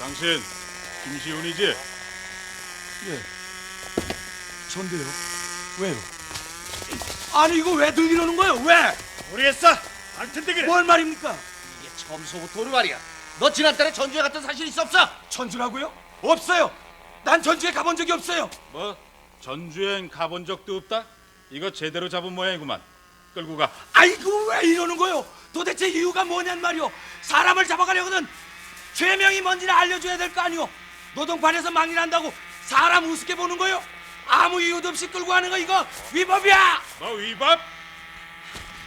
당신 김시훈이지? 예, 전데요. 왜요? 아니 이거 왜 들리려는 거예요? 왜? 모르겠어. 알 텐데 그래. 뭘 말입니까? 이게 처음서부터 오는 말이야. 너 지난달에 전주에 갔던 사실 있어 없어? 전주라고요? 없어요. 난 전주에 가본 적이 없어요. 뭐 전주엔 가본 적도 없다? 이거 제대로 잡은 모양이구만. 끌고 가. 아이고 왜 이러는 거요? 도대체 이유가 뭐냔 말이오. 사람을 잡아가려거든 죄명이 뭔지를 알려줘야 될 거 아니오. 노동판에서 망일한다고 사람 우습게 보는 거요? 아무 이유도 없이 끌고 가는 거 이거 위법이야. 너 위법?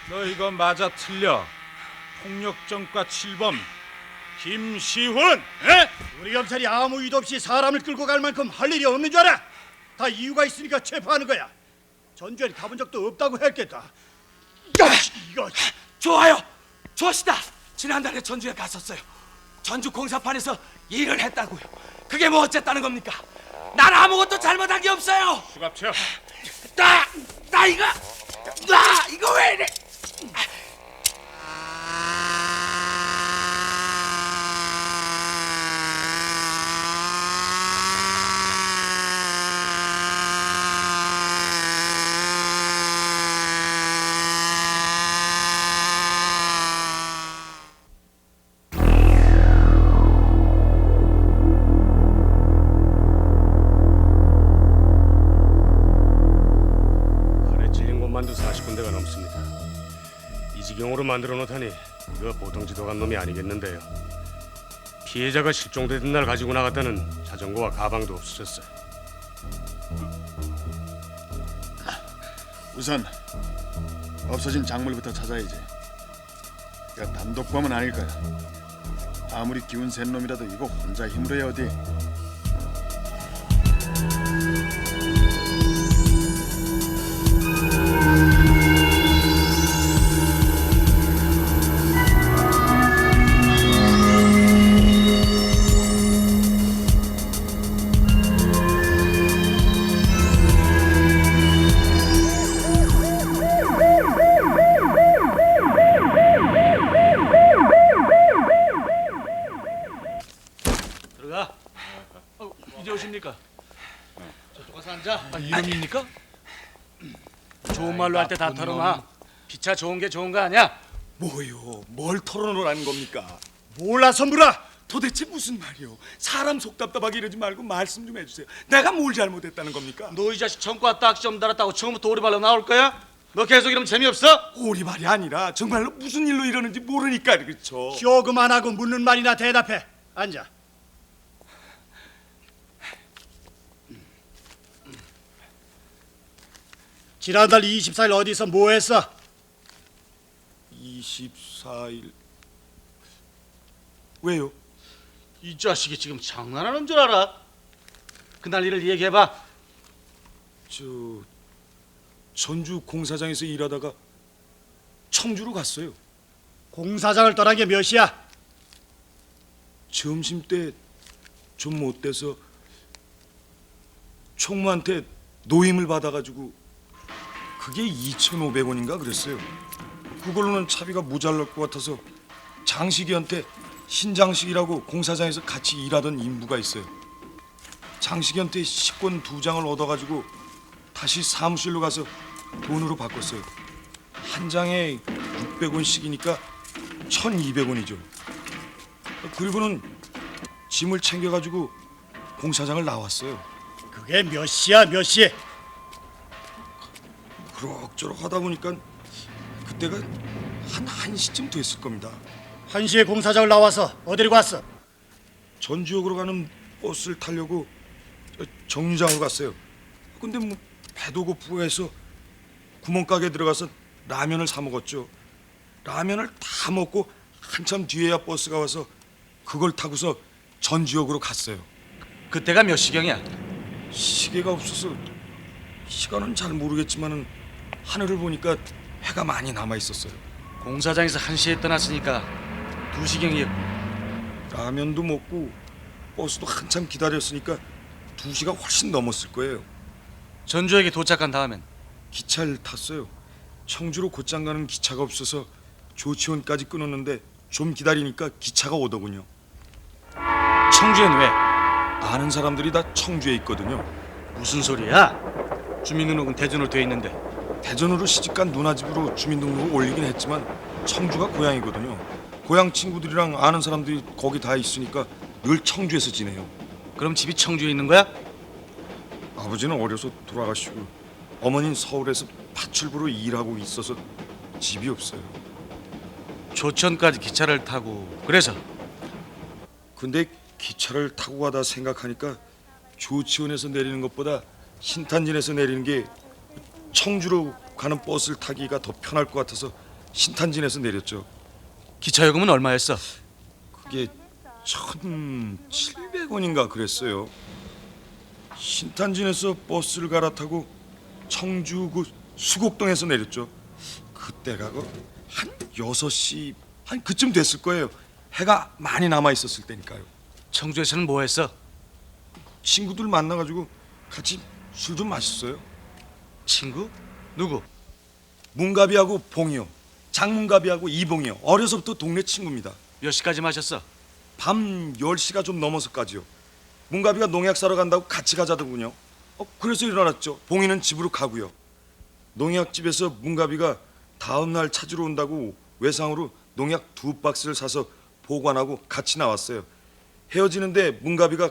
너 이거 맞아 틀려. 폭력전과 7범 김시훈. 에? 우리 경찰이 아무 이유도 없이 사람을 끌고 갈 만큼 할 일이 없는 줄 알아? 다 이유가 있으니까 체포하는 거야. 전주에 가본 적도 없다고 했겠다. 이거 좋아요. 좋시다. 지난달에 전주에 갔었어요. 전주 공사판에서 일을 했다고요. 그게 뭐 어쨌다는 겁니까? 난 아무것도 잘못한 게 없어요. 수갑쳐. 나 이거 왜 이래? 칼에 찔린 곳만도 40군데가 넘습니다. 이 지경으로 만들어 놓다니 이거 보통 지도간 놈이 아니겠는데요. 피해자가 실종되던 날 가지고 나갔다는 자전거와 가방도 없어졌어요. 우선 없어진 작물부터 찾아야지. 야, 단독범은 아닐 거야. 아무리 기운 센 놈이라도 이거 혼자 힘으로 해 어디. 들어가. 이제 오십니까? 어서 앉아. 이놈입니까? 좋은 말로 할 때 다 털어놔. 피차 좋은 게 좋은 거 아니야? 뭐요? 뭘 털어놓으라는 겁니까? 몰라서 물어. 도대체 무슨 말이요? 사람 속 답답하게 이러지 말고 말씀 좀 해주세요. 내가 뭘 잘못했다는 겁니까? 너 이 자식 전과 왔다 시험 달았다고 처음부터 오리발로 나올 거야? 너 계속 이러면 재미없어? 오리발이 아니라 정말로 무슨 일로 이러는지 모르니까 그렇죠. 쇼금 안 하고 묻는 말이나 대답해. 앉아. 지난달 24일 어디서 뭐 했어? 24일 왜요? 이 자식이 지금 장난하는 줄 알아? 그날 일을 얘기해봐. 저 전주 공사장에서 일하다가 청주로 갔어요. 공사장을 떠난 게 몇 시야? 점심 때 좀 못 돼서 총무한테 노임을 받아가지고 그게 2,500원인가 그랬어요. 그걸로는 차비가 모자랄 것 같아서 장식이한테 신장식이라고 공사장에서 같이 일하던 인부가 있어요. 장식이한테 식권 2장을 얻어가지고 다시 사무실로 가서 돈으로 바꿨어요. 한 장에 600원씩이니까 1,200원이죠. 그리고는 짐을 챙겨가지고 공사장을 나왔어요. 그게 몇 시야 몇 시? 그럭저럭 하다 보니까 그때가 한 1시쯤 됐을 겁니다. 1시에 공사장을 나와서 어디로 갔어? 전주역으로 가는 버스를 타려고 정류장으로 갔어요. 근데 뭐 배도 고프고 해서 구멍가게 들어가서 라면을 사 먹었죠. 라면을 다 먹고 한참 뒤에야 버스가 와서 그걸 타고서 전주역으로 갔어요. 그때가 몇 시경이야? 시계가 없어서 시간은 잘 모르겠지만은 하늘을 보니까 해가 많이 남아 있었어요. 공사장에서 1시에 떠났으니까 2시경이었고. 라면도 먹고 버스도 한참 기다렸으니까 2시가 훨씬 넘었을 거예요. 전주역에 도착한 다음엔 기차를 탔어요. 청주로 곧장 가는 기차가 없어서 조치원까지 끊었는데 좀 기다리니까 기차가 오더군요. 청주엔 왜? 아는 사람들이 다 청주에 있거든요. 무슨 소리야? 주민등록은 대전으로 돼 있는데. 대전으로 시집간 누나 집으로 주민등록을 올리긴 했지만 청주가 고향이거든요. 고향 친구들이랑 아는 사람들이 거기 다 있으니까 늘 청주에서 지내요. 그럼 집이 청주에 있는 거야? 아버지는 어려서 돌아가시고 어머니는 서울에서 파출부로 일하고 있어서 집이 없어요. 조천까지 기차를 타고 그래서 근데 기차를 타고 가다 생각하니까 조치원에서 내리는 것보다 신탄진에서 내리는 게 청주로 가는 버스를 타기가 더 편할 것 같아서 신탄진에서 내렸죠. 기차 요금은 얼마였어? 그게 1,700원인가 그랬어요. 신탄진에서 버스를 갈아타고 청주 그 수곡동에서 내렸죠. 그때가 한 6시 한 그쯤 됐을 거예요. 해가 많이 남아 있었을 때니까요. 청주에서는 뭐 했어? 친구들 만나가지고 같이 술 좀 마셨어요. 친구? 누구? 문갑이하고 봉이요. 장문갑이하고 이봉이요. 어려서부터 동네 친구입니다. 몇 시까지 마셨어? 밤 10시가 좀 넘어서까지요. 문갑이가 농약 사러 간다고 같이 가자더군요. 그래서 일어났죠. 봉이는 집으로 가고요. 농약집에서 문갑이가 다음 날 찾으러 온다고 외상으로 농약 2박스를 사서 보관하고 같이 나왔어요. 헤어지는데 문갑이가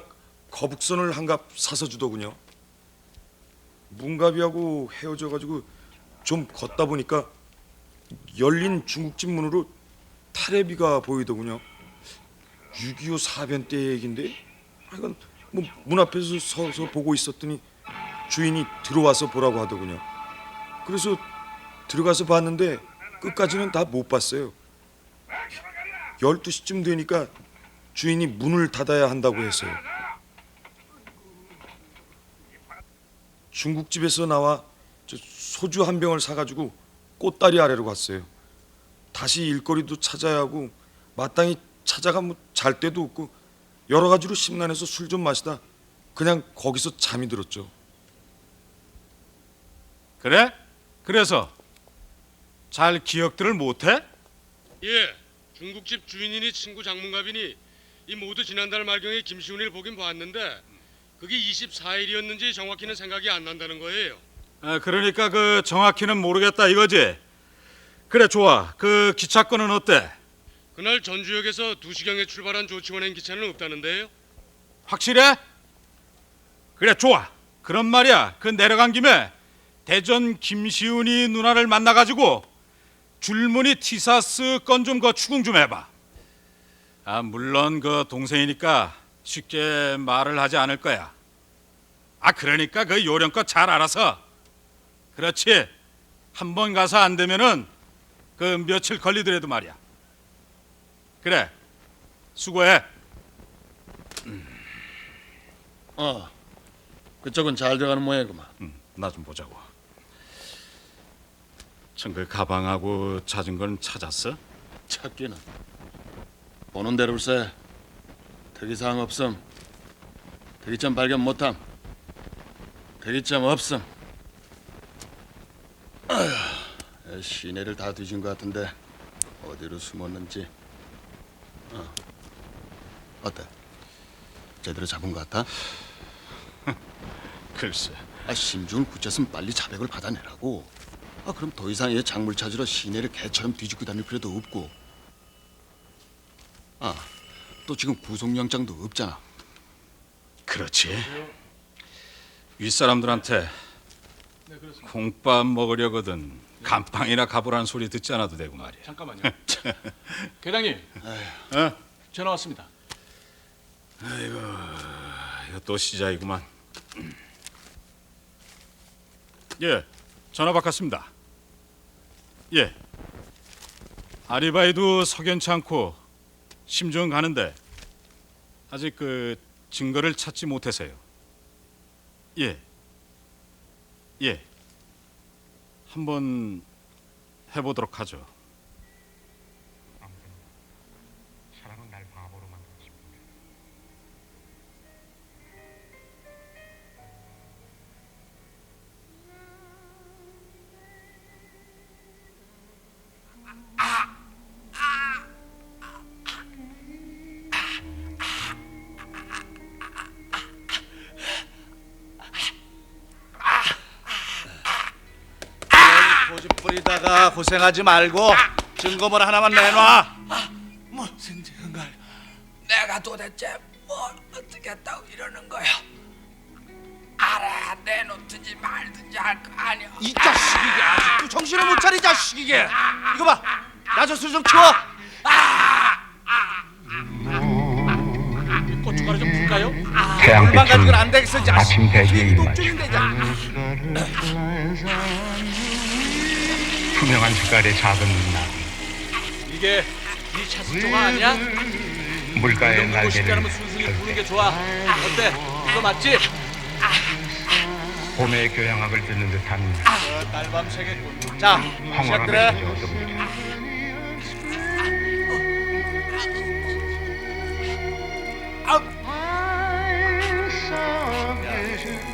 거북선을 한 갑 사서 주더군요. 문갑이하고 헤어져가지고 좀 걷다 보니까 열린 중국집 문으로 타레비가 보이더군요. 6.25 사변 때 얘긴데 하여간 문 앞에서 서서 보고 있었더니 주인이 들어와서 보라고 하더군요. 그래서 들어가서 봤는데 끝까지는 다 못 봤어요. 12시쯤 되니까 주인이 문을 닫아야 한다고 했어요. 중국집에서 나와 소주 한 병을 사가지고 꽃다리 아래로 갔어요. 다시 일거리도 찾아야 하고 마땅히 찾아가 잘 데도 없고 여러 가지로 심란해서 술 좀 마시다 그냥 거기서 잠이 들었죠. 그래? 그래서 잘 기억들을 못해? 예, 중국집 주인이니 친구 장문갑이니 이 모두 지난달 말경에 김시훈이를 보긴 봤는데 그게 24일이었는지 정확히는 생각이 안 난다는 거예요. 그러니까 그 정확히는 모르겠다 이거지. 그래 좋아. 그 기차권은 어때? 그날 전주역에서 2시경에 출발한 조치원행 기차는 없다는데요. 확실해? 그래 좋아. 그런 말이야. 그 내려간 김에 대전 김시훈이 누나를 만나가지고 줄무늬 티사스 건 좀 그 추궁 좀 해봐. 물론 그 동생이니까 쉽게 말을 하지 않을 거야. 그러니까 그 요령껏 잘 알아서. 그렇지. 한번 가서 안 되면은 그 며칠 걸리더라도 말이야. 그래. 수고해. 그쪽은 잘 돼가는 모양이구만. 나 좀 보자고. 전 그 가방하고 자전거는 찾았어? 찾기는 보는 대로일세. 특이사항 없음. 특이점 발견 못함. 특이점 없음. 아휴, 시내를 다 뒤진 것 같은데 어디로 숨었는지. 어때? 제대로 잡은 것 같아? 글쎄. 심중을 굳혔으면 빨리 자백을 받아내라고. 그럼 더 이상 얘 작물 찾으러 시내를 개처럼 뒤집고 다닐 필요도 없고. 또 지금 구속영장도 없잖아. 그렇지. 윗사람들한테 콩밥 먹으려거든 감빵이나 가보라는 소리 듣지 않아도 되고 말이야. 잠깐만요. 계장님, 전화 왔습니다. 이거 또 시작이구만. 예, 전화 바꿨습니다. 예, 아리바이도 석연치 않고 심증은 가는데 아직 그 증거를 찾지 못해서요. 예, 한번 해보도록 하죠. 자, 고생하지 말고 증거물 하나만 내놔. 무슨 증거를? 내가 도대체 뭘 어떻게 했다고 이러는 거야? 알아야 내놓든지 말든지 할 거 아니야. 이 자식이게 아직도 정신을 못 차리 자식이게. 이거 봐, 나 저 술 좀 치워. 고춧가루 좀 풀까요? 물만 가지고는 안 되겠어, 자식. 아침 대기의 독중인데, 자식. 투명한 색깔의 작은 나비, 이게 네 차수조가 아니야? 물가의 이런 거 쉽게 날개를 하면 순순히 부는 게 좋아. 어때? 이거 맞지? 봄의 교향악을 듣는 듯한 날밤 새겠군. 자, 황홀함에 시작들해. 젖어듭니다.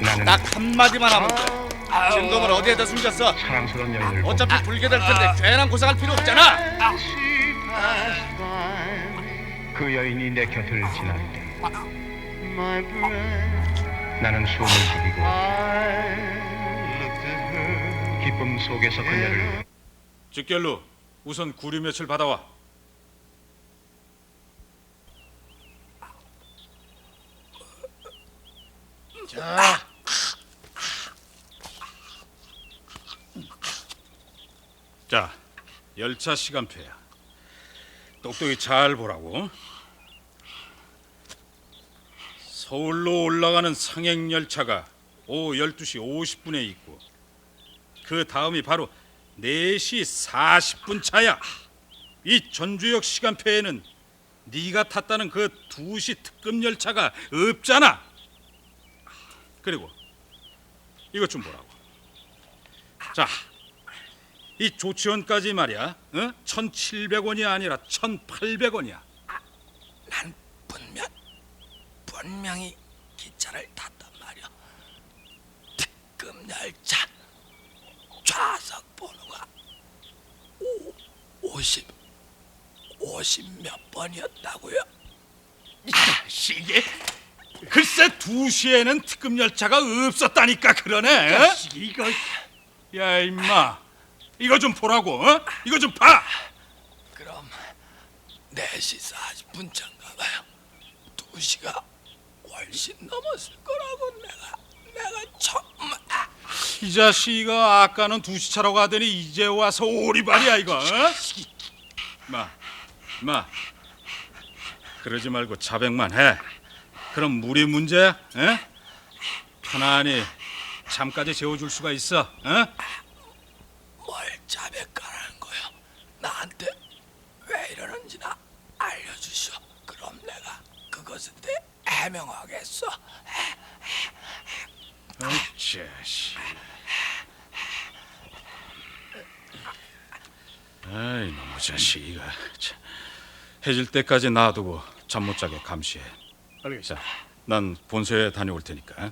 나는 딱 한마디만 하면 돼. 증거물 어디에다 숨겼어? 사랑스러운 여인을 보고 어차피 불게 될 텐데 괜한 고생할 필요 없잖아. 그 여인이 내 곁을 지날 때 나는 숨을 죽이고 기쁨 속에서 그녀를 직결로 우선 구리 며칠 받아와. 자, 자, 열차 시간표야. 똑똑히 잘 보라고. 서울로 올라가는 상행 열차가 오후 12시 50분에 있고 그 다음이 바로 4시 40분 차야. 이 전주역 시간표에는 네가 탔다는 그 2시 특급 열차가 없잖아. 그리고 이것 좀 보라고. 자, 이 조치원까지 말이야. 1,700원이 아니라 1,800원이야. 난 분명히 기차를 탔단 말이야. 특급 열차 좌석 번호가 50 몇 번이었다고요? 이게 글쎄 2시에는 특급 열차가 없었다니까 그러네. 자식이 이거. 야 임마, 이거 좀 보라고. 이거 좀 봐. 그럼 4시 40분 차인가 봐요. 2시가 훨씬 넘었을 거라고 내가 정말. 이 자식아, 아까는 2시 차라고 하더니 이제 와서 오리발이야 이거. 마 그러지 말고 자백만 해. 그럼 물이 문제야? 편안히 잠까지 재워줄 수가 있어. 뭘 자백하라는 거요? 나한테 왜 이러는지나 알려주시오. 그럼 내가 그것에 대해 해명하겠어. 자식. 아이 너무 자식이가. 참. 해질 때까지 놔두고 잠 못 자게 감시해. 알겠어. 자, 난 본소에 다녀올 테니까.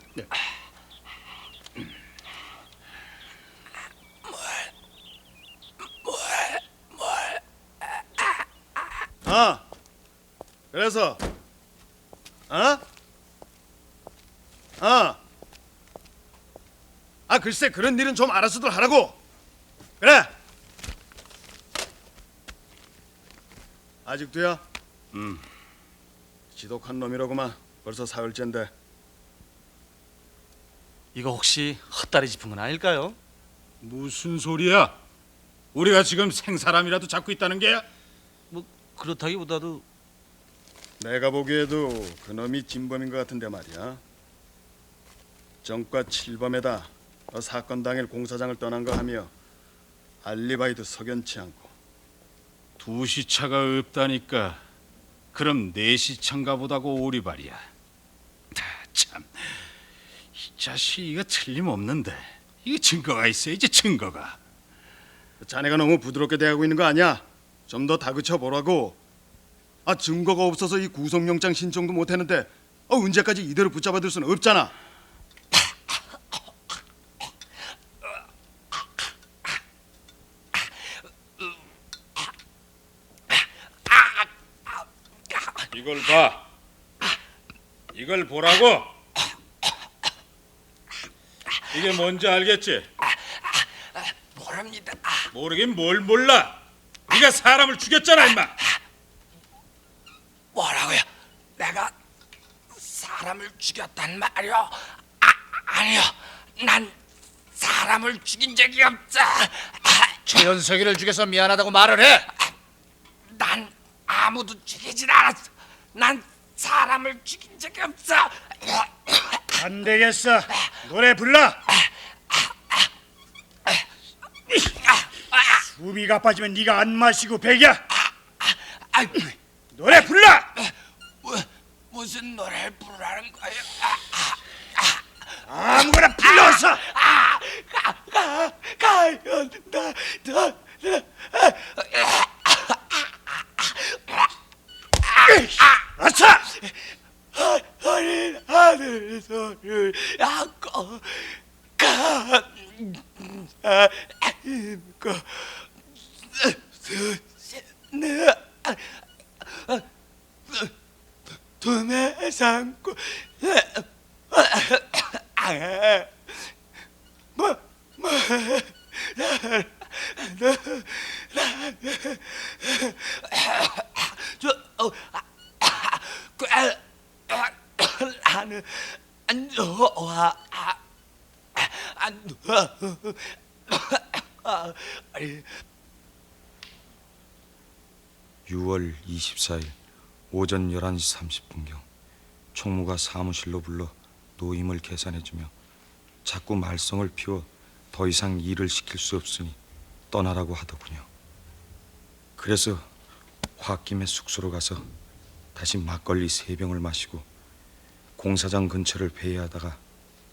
그래서 글쎄 그런 일은 좀 알아서들 하라고. 그래. 아직도야? 지독한 놈이라고만. 벌써 사흘째인데. 이거 혹시 헛다리 짚은 건 아닐까요? 무슨 소리야? 우리가 지금 생사람이라도 잡고 있다는 게야? 뭐 그렇다기보다도 내가 보기에도 그놈이 진범인 것 같은데 말이야. 정과 7범에다 사건 당일 공사장을 떠난 거 하며 알리바이도 석연치 않고. 2시 차가 없다니까. 그럼 4시 차인가 보다고 오리발이야. 참, 이 자식이가 틀림없는데 이게 증거가 있어야지. 증거가. 자네가 너무 부드럽게 대하고 있는 거 아니야? 좀 더 다그쳐 보라고. 증거가 없어서 이 구속영장 신청도 못 했는데 언제까지 이대로 붙잡아둘 수는 없잖아. 이걸 봐. 이걸 보라고. 이게 뭔지 알겠지? 모릅니다. 모르긴 뭘 몰라. 네가 사람을 죽였잖아, 임마. 뭐라고요? 내가 사람을 죽였단 말이요? 아니요. 난 사람을 죽인 적이 없어. 최연석이를 죽여서 미안하다고 말을 해. 난 아무도 죽이진 않았어. 난 사람을 죽인 적이 없어. 안 되겠어. 노래 불러. 숨이 가빠지면 네가 안 마시고 백이야. 노래 불러. 무슨 노래를 부르라는 거예요? 아무거나 불러서. 아차! 어린 하늘 소리를 안고 힘고 수시는 두매 삼고 나는 안 좋아. 안 좋아. 6월 24일 오전 11시 30분경 총무가 사무실로 불러 노임을 계산해주며 자꾸 말썽을 피워 더 이상 일을 시킬 수 없으니 떠나라고 하더군요. 그래서 홧김에 숙소로 가서 다시 막걸리 3병을 마시고 공사장 근처를 배회하다가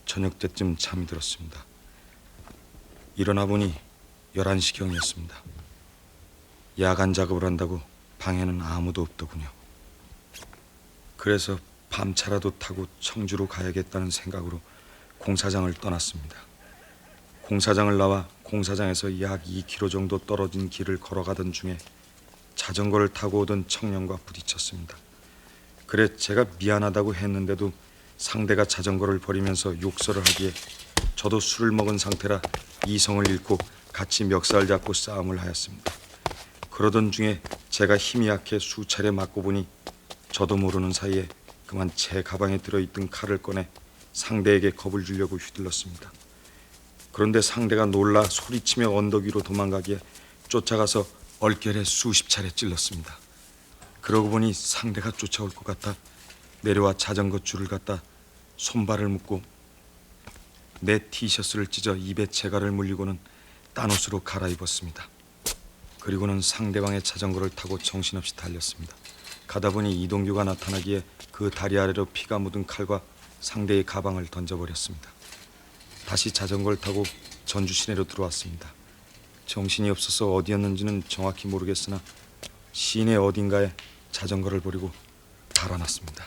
저녁 때쯤 잠이 들었습니다. 일어나 보니 11시경이었습니다. 야간 작업을 한다고 방에는 아무도 없더군요. 그래서 밤차라도 타고 청주로 가야겠다는 생각으로 공사장을 떠났습니다. 공사장을 나와 공사장에서 약 2km 정도 떨어진 길을 걸어가던 중에 자전거를 타고 오던 청년과 부딪혔습니다. 그래 제가 미안하다고 했는데도 상대가 자전거를 버리면서 욕설을 하기에 저도 술을 먹은 상태라 이성을 잃고 같이 멱살 잡고 싸움을 하였습니다. 그러던 중에 제가 힘이 약해 수차례 맞고 보니 저도 모르는 사이에 그만 제 가방에 들어있던 칼을 꺼내 상대에게 겁을 주려고 휘둘렀습니다. 그런데 상대가 놀라 소리치며 언덕 위로 도망가기에 쫓아가서 얼결에 수십 차례 찔렀습니다. 그러고 보니 상대가 쫓아올 것 같아 내려와 자전거 줄을 갖다 손발을 묶고 내 티셔츠를 찢어 입에 재갈을 물리고는 딴 옷으로 갈아입었습니다. 그리고는 상대방의 자전거를 타고 정신없이 달렸습니다. 가다 보니 이동규가 나타나기에 그 다리 아래로 피가 묻은 칼과 상대의 가방을 던져버렸습니다. 다시 자전거를 타고 전주 시내로 들어왔습니다. 정신이 없어서 어디였는지는 정확히 모르겠으나 시내 어딘가에 자전거를 버리고 달아났습니다.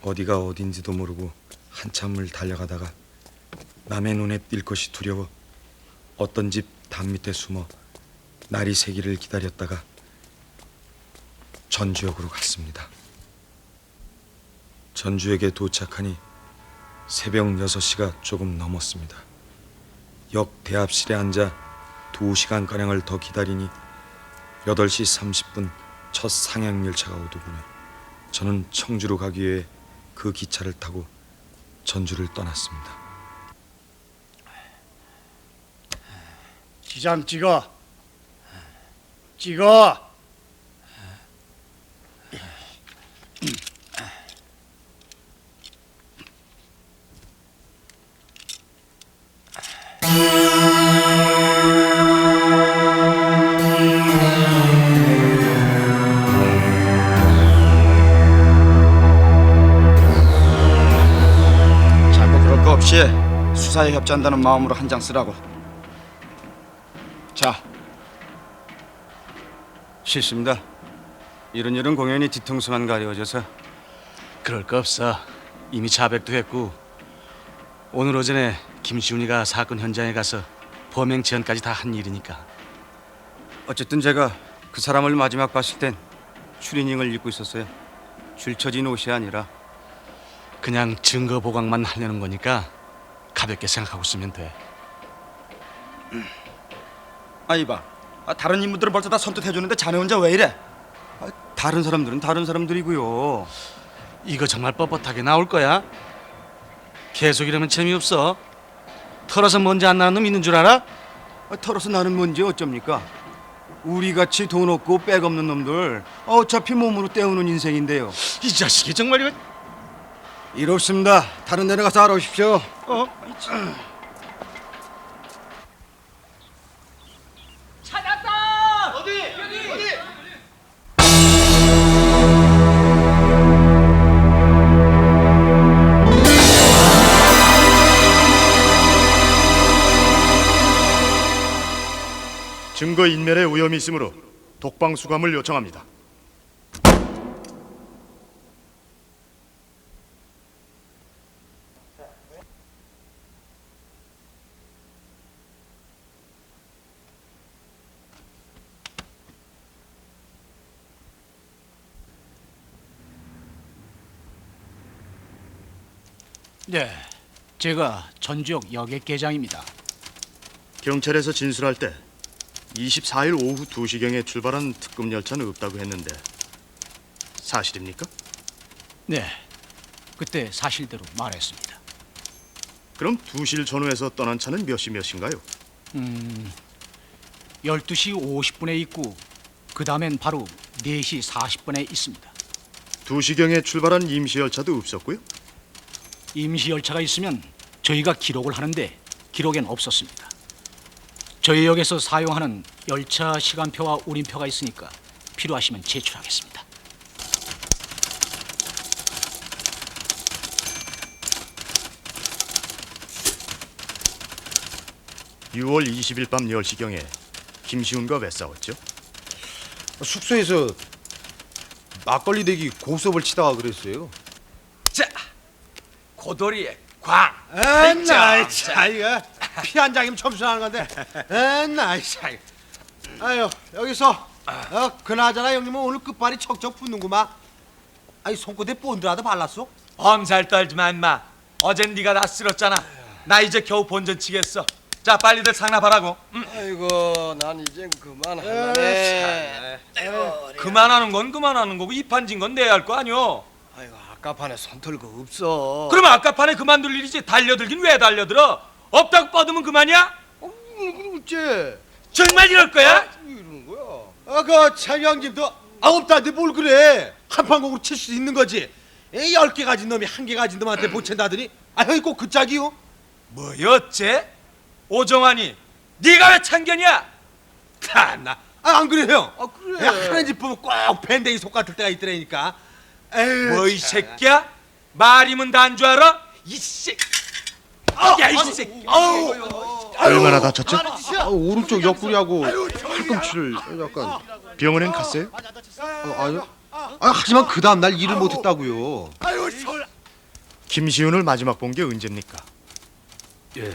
어디가 어딘지도 모르고 한참을 달려가다가 남의 눈에 띌 것이 두려워 어떤 집 담 밑에 숨어 날이 새기를 기다렸다가 전주역으로 갔습니다. 전주역에 도착하니 새벽 6시가 조금 넘었습니다. 역 대합실에 앉아 2시간가량을 더 기다리니 8시 30분 첫 상향열차가 오더군요. 저는 청주로 가기 위해 그 기차를 타고 전주를 떠났습니다. 기장 찍어. 찍어. 자꾸 그럴 거 없이 수사에 협조한다는 마음으로 한 장 쓰라고. 자. 싫습니다. 이런 일은 공연이 뒤통수만 가려워져서. 그럴 거 없어. 이미 자백도 했고 오늘 오전에 김시훈이가 사건 현장에 가서 범행 지연까지 다 한 일이니까. 어쨌든 제가 그 사람을 마지막 봤을 땐 추리닝을 입고 있었어요. 줄쳐진 옷이 아니라. 그냥 증거 보강만 하려는 거니까 가볍게 생각하고 있으면 돼. 이봐. 다른 인물들은 벌써 다 선뜻해 주는데 자네 혼자 왜 이래? 다른 사람들은 다른 사람들이고요. 이거 정말 뻣뻣하게 나올 거야? 계속 이러면 재미없어. 털어서 먼지 안 나는 놈 있는 줄 알아? 털어서 나는 뭔지 어쩝니까? 우리같이 돈 없고 백 없는 놈들 어차피 몸으로 때우는 인생인데요. 이 자식이 정말 이거. 이렇습니다. 다른 데 가서 알아오십시오. 찾았다. 어디? 여기. 증거 인멸의 위험이 있으므로 독방 수감을 요청합니다. 네, 제가 전주역 여객계장입니다. 경찰에서 진술할 때 24일 오후 2시경에 출발한 특급 열차는 없다고 했는데 사실입니까? 네, 그때 사실대로 말했습니다. 그럼 2시를 전후해서 떠난 차는 몇 시 몇 시인가요? 12시 50분에 있고 그 다음엔 바로 4시 40분에 있습니다. 2시경에 출발한 임시 열차도 없었고요? 임시 열차가 있으면 저희가 기록을 하는데 기록엔 없었습니다. 저희 역에서 사용하는 열차 시간표와 운임표가 있으니까 필요하시면 제출하겠습니다. (6월 20일) 밤 10시경에 김시훈과 왜 싸웠죠? 숙소에서 막걸리 대기 고스톱을 치다가 그랬어요. 자, 고돌이의 광. 나이 차이가 피 한 장이면 점수하는 건데. 나이 차이. 아유 여기서 그나저나 형님은 오늘 끝발이 척척 붙는구만. 아니 손끝에 본드라도 발랐어? 엄살 떨지 마 임마. 어젠 네가 나 쓸었잖아. 나 이제 겨우 본전 치겠어. 자, 빨리들 상납하라고. 아이고 난 이젠 그만할래. 그만하는 건 그만하는 거고 이판진 건 내야 할 거 아니오. 아이고 아까 판에 손 털고 없어. 그러면 아까 판에 그만둘 일이지. 달려들긴 왜 달려들어? 없다고 뻗으면 그만이야? 어째? 정말 이럴 거야? 이러는 거야? 그 차장님도 없다는데 뭘 그래? 한판공으로 칠 수 있는 거지. 10개 가진 놈이 1개 가진 놈한테 보챈다더니 형이 꼭 그 짝이요? 뭐였지? 오정환이 네가 왜 참견이야? 나 안 그래 형. 그래. 하는 집 보면 꼭 밴댕이 속 같을 때가 있더라니까. 뭐 이 새끼야? 말이면 다 한 줄 알아? 이 새끼. 야, 이 새끼. 얼마나 다쳤죠? 오른쪽 옆구리하고 팔꿈치를 약간. 병원엔 갔어요? 아니요. 하지만 그 다음 날 일을 못했다고요. 김시훈을 마지막 본 게 언제입니까? 예,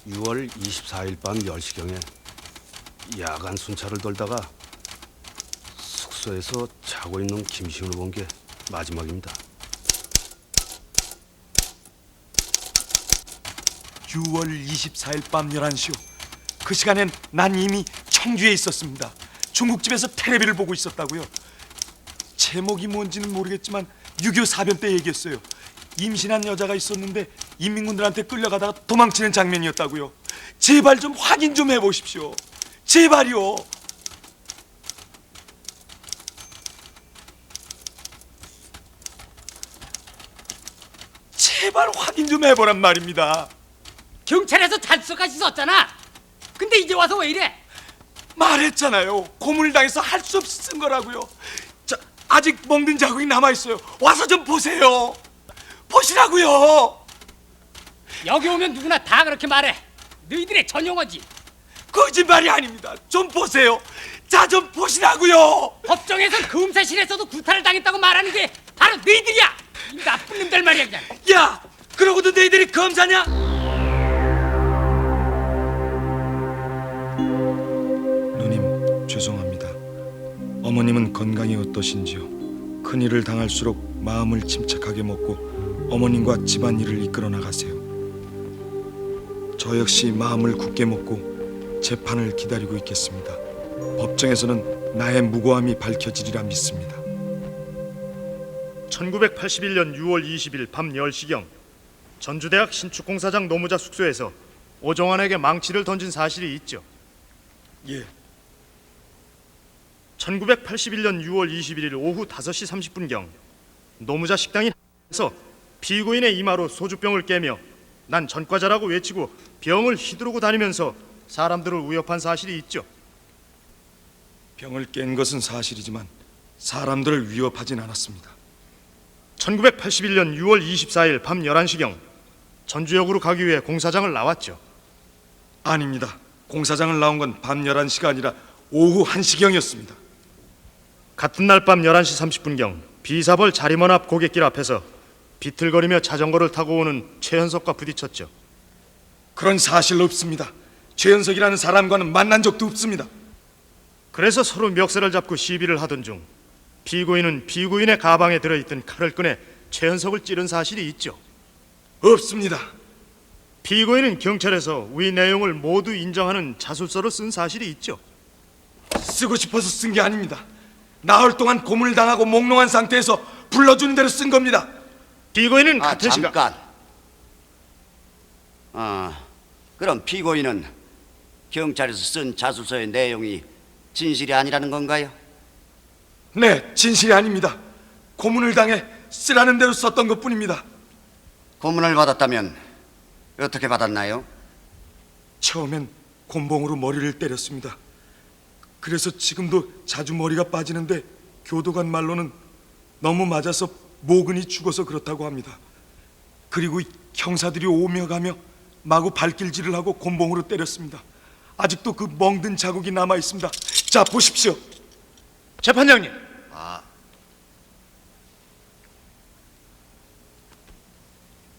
6월 24일 밤 10시경에 야간 순찰을 돌다가 숙소에서 자고 있는 김시훈을 본 게 마지막입니다. 6월 24일 밤 11시요. 그 시간엔 난 이미 청주에 있었습니다. 중국집에서 텔레비를 보고 있었다고요. 제목이 뭔지는 모르겠지만 6.25 사변 때 얘기했어요. 임신한 여자가 있었는데 인민군들한테 끌려가다가 도망치는 장면이었다고요. 제발 좀 확인 좀 해보십시오. 제발요. 제발 확인 좀 해보란 말입니다. 경찰에서 단서까지 썼잖아. 근데 이제 와서 왜 이래? 말했잖아요. 고문당해서 할 수 없이 쓴 거라고요. 자, 아직 먹는 자국이 남아있어요. 와서 좀 보세요. 보시라고요. 여기 오면 누구나 다 그렇게 말해. 너희들의 전용어지. 거짓말이 아닙니다. 좀 보세요. 자, 좀 보시라고요. 법정에서 검사실에서도 구타를 당했다고 말하는 게 바로 너희들이야. 이 나쁜 놈들 말이야 그냥. 야, 그러고도 너희들이 검사냐? 누님 죄송합니다. 어머님은 건강이 어떠신지요? 큰일을 당할수록 마음을 침착하게 먹고 어머님과 집안일을 이끌어 나가세요. 저 역시 마음을 굳게 먹고 재판을 기다리고 있겠습니다. 법정에서는 나의 무고함이 밝혀지리라 믿습니다. 1981년 6월 20일 밤 10시경 전주대학 신축공사장 노무자 숙소에서 오정환에게 망치를 던진 사실이 있죠. 예. 1981년 6월 21일 오후 5시 30분경 노무자 식당인 에서 피고인의 이마로 소주병을 깨며 난 전과자라고 외치고 병을 휘두르고 다니면서 사람들을 위협한 사실이 있죠. 병을 깬 것은 사실이지만 사람들을 위협하진 않았습니다. 1981년 6월 24일 밤 11시경 전주역으로 가기 위해 공사장을 나왔죠. 아닙니다. 공사장을 나온 건 밤 11시가 아니라 오후 1시경이었습니다. 같은 날 밤 11시 30분경 비사벌 자림원 앞 고객길 앞에서 비틀거리며 자전거를 타고 오는 최현석과 부딪혔죠. 그런 사실 없습니다. 최현석이라는 사람과는 만난 적도 없습니다. 그래서 서로 멱살을 잡고 시비를 하던 중 피고인은 피고인의 가방에 들어있던 칼을 꺼내 최현석을 찌른 사실이 있죠. 없습니다. 피고인은 경찰에서 위 내용을 모두 인정하는 자술서를 쓴 사실이 있죠. 쓰고 싶어서 쓴 게 아닙니다. 나흘 동안 고문을 당하고 몽롱한 상태에서 불러주는 대로 쓴 겁니다. 피고인은 같은 시각. 잠깐. 그럼 피고인은 경찰에서 쓴 자술서의 내용이 진실이 아니라는 건가요? 네, 진실이 아닙니다. 고문을 당해 쓰라는 대로 썼던 것뿐입니다. 고문을 받았다면 어떻게 받았나요? 처음엔 곤봉으로 머리를 때렸습니다. 그래서 지금도 자주 머리가 빠지는데 교도관 말로는 너무 맞아서 모근이 죽어서 그렇다고 합니다. 그리고 형사들이 오며 가며 마구 발길질을 하고 곤봉으로 때렸습니다. 아직도 그 멍든 자국이 남아 있습니다. 자, 보십시오. 재판장님.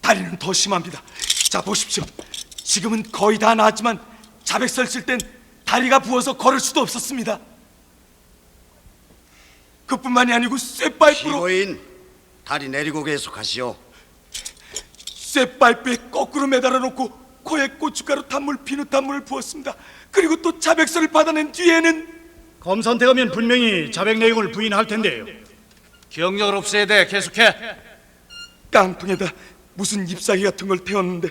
다리는 더 심합니다. 자, 보십시오. 지금은 거의 다 나았지만 자백설 쓸 땐 다리가 부어서 걸을 수도 없었습니다. 그뿐만이 아니고 쇠파이프로. 피고인, 다리 내리고 계속하시오. 쇠파이프에 거꾸로 매달아 놓고 코에 고춧가루 탄물, 비누탄물을 부었습니다. 그리고 또 자백서를 받아낸 뒤에는 검사한테 분명히 자백 내용을 부인할 텐데요. 기억력을 없애야 돼. 계속해. 깡통에다 무슨 잎사귀 같은 걸 태웠는데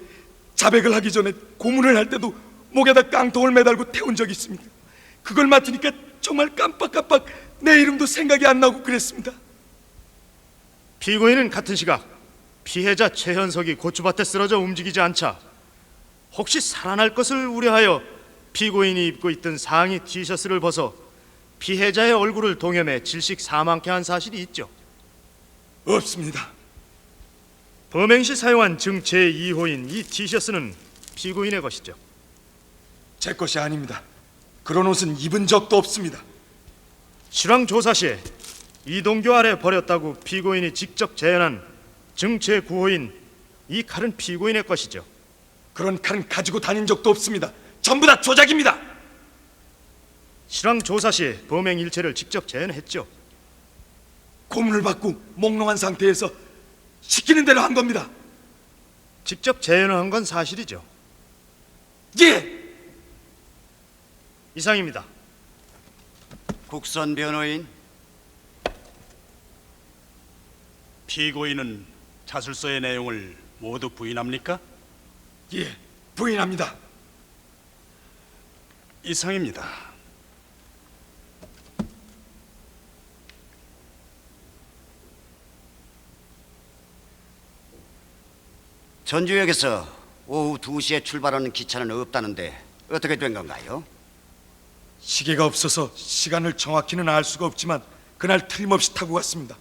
자백을 하기 전에 고문을 할 때도 목에다 깡통을 매달고 태운 적이 있습니다. 그걸 맡으니까 정말 깜빡깜빡 내 이름도 생각이 안 나고 그랬습니다. 피고인은 같은 시각 피해자 최현석이 고추밭에 쓰러져 움직이지 않자 혹시 살아날 것을 우려하여 피고인이 입고 있던 상의 티셔츠를 벗어 피해자의 얼굴을 동염해 질식 사망케 한 사실이 있죠. 없습니다. 범행 시 사용한 증 제2호인 이 티셔츠는 피고인의 것이죠. 제 것이 아닙니다. 그런 옷은 입은 적도 없습니다. 실황 조사 시 이동교 아래 버렸다고 피고인이 직접 재현한 증 제9호인 이 칼은 피고인의 것이죠. 그런 칼은 가지고 다닌 적도 없습니다. 전부 다 조작입니다. 실황 조사 시 범행 일체를 직접 재현했죠. 고문을 받고 몽롱한 상태에서 시키는 대로 한 겁니다. 직접 재현을 한 건 사실이죠. 예. 이상입니다. 국선 변호인. 피고인은 자술서의 내용을 모두 부인합니까? 예, 부인합니다. 이상입니다. 전주역에서 오후 2시에 출발하는 기차는 없다는데 어떻게 된 건가요? 시계가 없어서 시간을 정확히는 알 수가 없지만 그날 틀림없이 타고 갔습니다.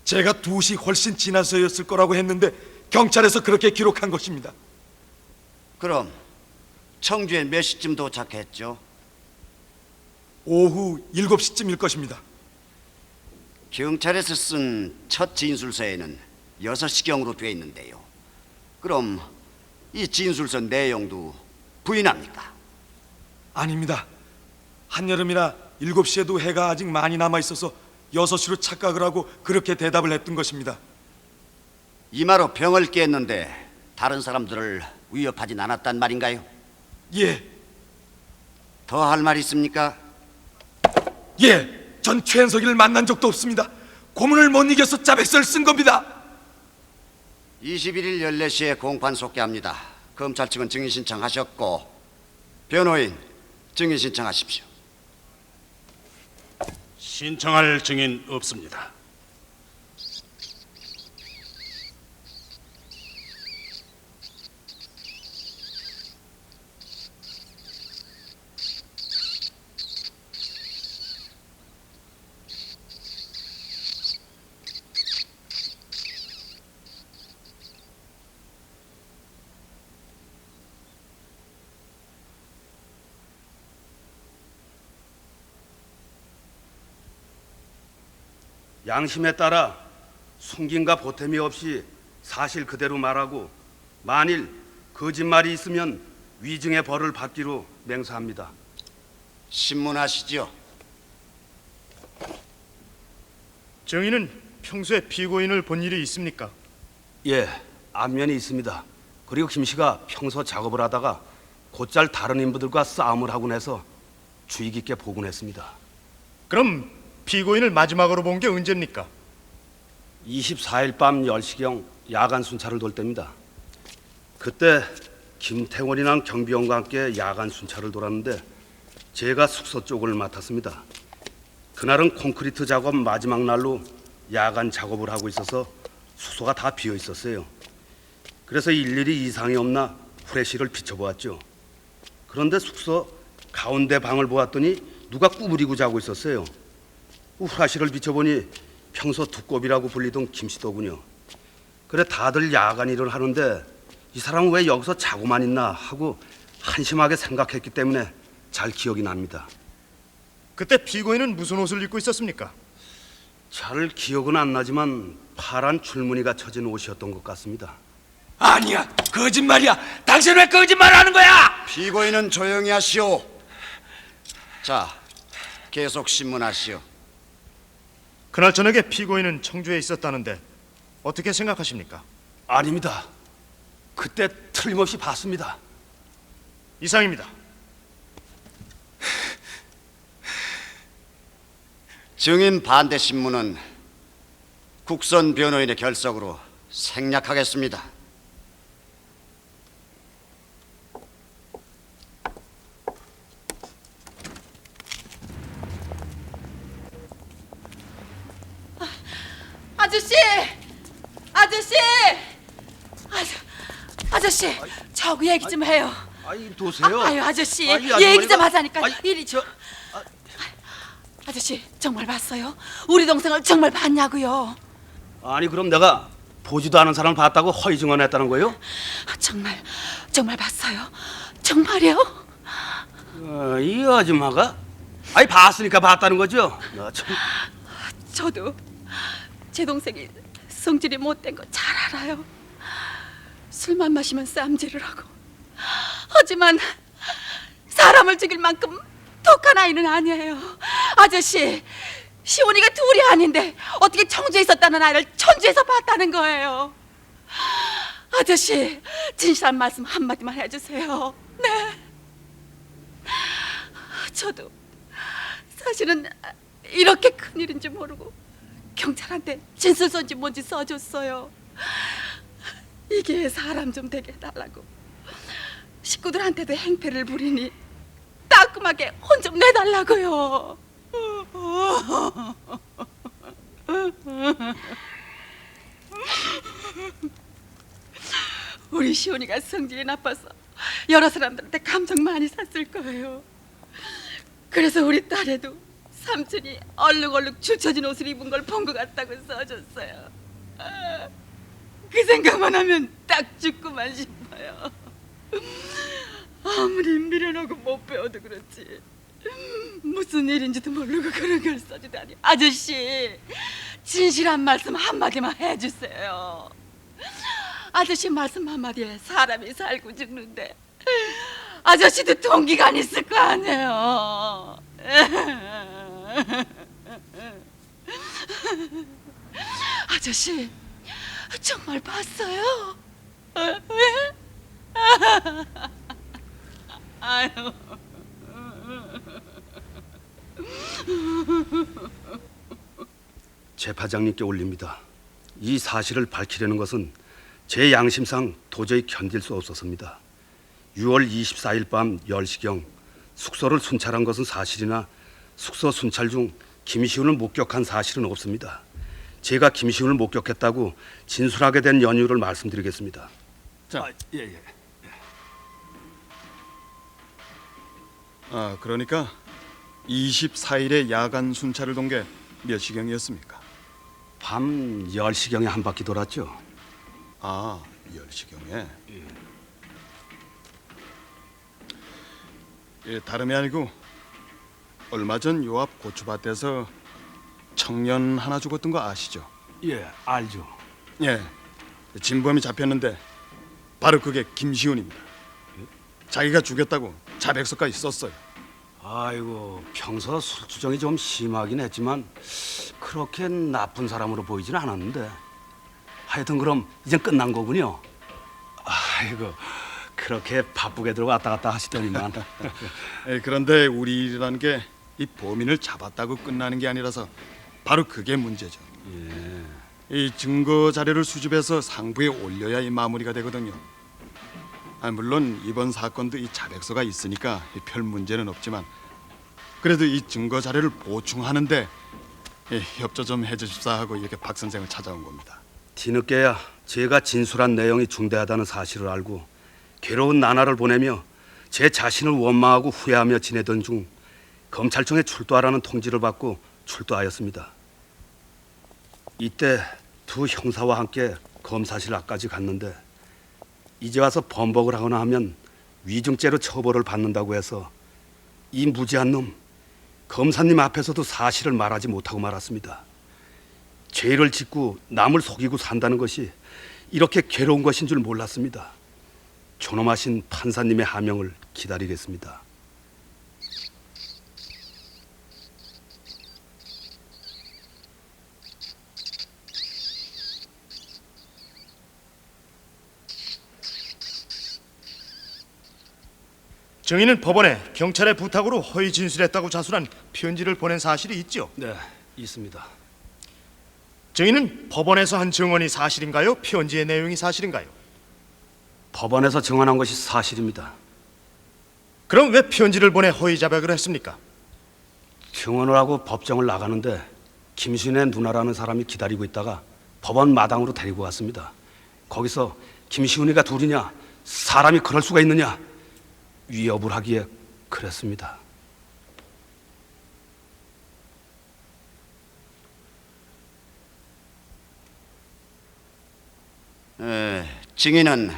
제가 2시 훨씬 지나서였을 거라고 했는데 경찰에서 그렇게 기록한 것입니다. 그럼 청주에 몇 시쯤 도착했죠? 오후 7시쯤일 것입니다. 경찰에서 쓴 첫 진술서에는 6시경으로 돼 있는데요. 그럼 이 진술서 내용도 부인합니까? 아닙니다. 한여름이라 7시에도 해가 아직 많이 남아 있어서 6시로 착각을 하고 그렇게 대답을 했던 것입니다. 이마로 병을 깼는데 다른 사람들을 위협하진 않았단 말인가요? 예. 더 할 말 있습니까? 예, 전 최현석이를 만난 적도 없습니다. 고문을 못 이겨서 자백서를 쓴 겁니다. 21일 14시에 공판 속개합니다. 검찰 측은 증인 신청하셨고 변호인 증인 신청하십시오. 신청할 증인 없습니다. 양심에 따라 숨김과 보탬이 없이 사실 그대로 말하고 만일 거짓말이 있으면 위증의 벌을 받기로 맹세합니다. 신문하시죠. 증인은 평소에 피고인을 본 일이 있습니까? 예, 안면이 있습니다. 그리고 김 씨가 평소 작업을 하다가 곧잘 다른 인부들과 싸움을 하곤 해서 주의 깊게 보곤 했습니다. 그럼 피고인을 마지막으로 본 게 언제입니까? 24일 밤 10시경 야간 순찰을 돌 때입니다. 그때 김태원이랑 경비원과 함께 야간 순찰을 돌았는데 제가 숙소 쪽을 맡았습니다. 그날은 콘크리트 작업 마지막 날로 야간 작업을 하고 있어서 숙소가 다 비어 있었어요. 그래서 일일이 이상이 없나 후레쉬를 비춰보았죠. 그런데 숙소 가운데 방을 보았더니 누가 구부리고 자고 있었어요. 후레쉬를 비춰보니 평소 두꺼비라고 불리던 김씨더군요. 그래 다들 야간 일을 하는데 이 사람은 왜 여기서 자고만 있나 하고 한심하게 생각했기 때문에 잘 기억이 납니다. 그때 피고인은 무슨 옷을 입고 있었습니까? 잘 기억은 안 나지만 파란 줄무늬가 쳐진 옷이었던 것 같습니다. 아니야, 거짓말이야. 당신 왜 거짓말을 하는 거야? 피고인은 조용히 하시오. 자, 계속 신문하시오. 그날 저녁에 피고인은 청주에 있었다는데 어떻게 생각하십니까? 아닙니다. 그때 틀림없이 봤습니다. 이상입니다. 증인 반대 신문은 국선 변호인의 결석으로 생략하겠습니다. 아저씨! 아저씨! 아저씨! 저하고 얘기 좀 해요. 아이 도세요. 아유 아저씨, 아이, 얘기 좀 하자니까. 아이, 이리 저. 아저씨 정말 봤어요? 우리 동생을 정말 봤냐고요? 아니 그럼 내가 보지도 않은 사람을 봤다고 허위 증언했다는 거예요? 정말 봤어요. 정말이요? 이 아줌마가? 아니 봤으니까 봤다는 거죠? 나 참. 저도 제 동생이 성질이 못된 거 잘 알아요. 술만 마시면 쌈질을 하고. 하지만 사람을 죽일 만큼 독한 아이는 아니에요. 아저씨, 시온이가 둘이 아닌데 어떻게 청주에 있었다는 아이를 천주에서 봤다는 거예요? 아저씨, 진실한 말씀 한마디만 해주세요. 네. 저도 사실은 이렇게 큰일인지 모르고 경찰한테 진술서인지 뭔지 써줬어요. 이게 사람 좀 되게 해달라고. 식구들한테도 행패를 부리니 따끔하게 혼 좀 내달라고요. 우리 시온이가 성질이 나빠서 여러 사람들한테 감정 많이 샀을 거예요. 그래서 우리 딸애도 삼촌이 얼룩얼룩 줄쳐진 옷을 입은 걸 본 것 같다고 써줬어요. 그 생각만 하면 딱 죽고만 싶어요. 아무리 미련하고 못 배워도 그렇지 무슨 일인지도 모르고 그런 걸 써주다니. 아저씨, 진실한 말씀 한마디만 해주세요. 아저씨 말씀 한마디에 사람이 살고 죽는데 아저씨도 동기간 있을 거 아니에요. 아저씨 정말 봤어요? 아유. 재파장님께 올립니다. 이 사실을 밝히려는 것은 제 양심상 도저히 견딜 수 없었습니다. 6월 24일 밤 10시경 숙소를 순찰한 것은 사실이나 숙소 순찰 중 김시훈을 목격한 사실은 없습니다. 제가 김시훈을 목격했다고 진술하게 된 연유를 말씀드리겠습니다. 자, 그러니까 24일에 야간 순찰을 돈 게 몇 시경이었습니까? 밤 10시경에 한 바퀴 돌았죠. 아, 10시경에. 다름이 아니고 얼마 전 요 앞 고추밭에서 청년 하나 죽었던 거 아시죠? 예, 알죠. 예, 진범이 잡혔는데 바로 그게 김시훈입니다. 자기가 죽였다고 자백서까지 썼어요. 아이고, 평소 술주정이 좀 심하긴 했지만 그렇게 나쁜 사람으로 보이진 않았는데. 하여튼 그럼 이젠 끝난 거군요. 아이고, 그렇게 바쁘게들 왔다 갔다 하시더니만. 그런데 우리 일이라는 게 이 범인을 잡았다고 끝나는 게 아니라서 바로 그게 문제죠. 이 증거 자료를 수집해서 상부에 올려야 이 마무리가 되거든요. 물론 이번 사건도 이 자백서가 있으니까 별 문제는 없지만 그래도 이 증거 자료를 보충하는데 협조 좀 해주십사 하고 이렇게 박 선생을 찾아온 겁니다. 뒤늦게야 제가 진술한 내용이 중대하다는 사실을 알고 괴로운 나날을 보내며 제 자신을 원망하고 후회하며 지내던 중 검찰청에 출두하라는 통지를 받고 출두하였습니다. 이때 두 형사와 함께 검사실 앞까지 갔는데 이제 와서 번복을 하거나 하면 위증죄로 처벌을 받는다고 해서 이 무지한 놈 검사님 앞에서도 사실을 말하지 못하고 말았습니다. 죄를 짓고 남을 속이고 산다는 것이 이렇게 괴로운 것인 줄 몰랐습니다. 존엄하신 판사님의 하명을 기다리겠습니다. 증인은 법원에 경찰의 부탁으로 허위 진술했다고 자술한 편지를 보낸 사실이 있죠? 네, 있습니다. 증인은 법원에서 한 증언이 사실인가요? 편지의 내용이 사실인가요? 법원에서 증언한 것이 사실입니다. 그럼 왜 편지를 보내 허위 자백을 했습니까? 증언을 하고 법정을 나가는데 김신의 누나라는 사람이 기다리고 있다가 법원 마당으로 데리고 갔습니다. 거기서 김시훈이가 둘이냐, 사람이 그럴 수가 있느냐 위협을 하기에 그랬습니다. 증인은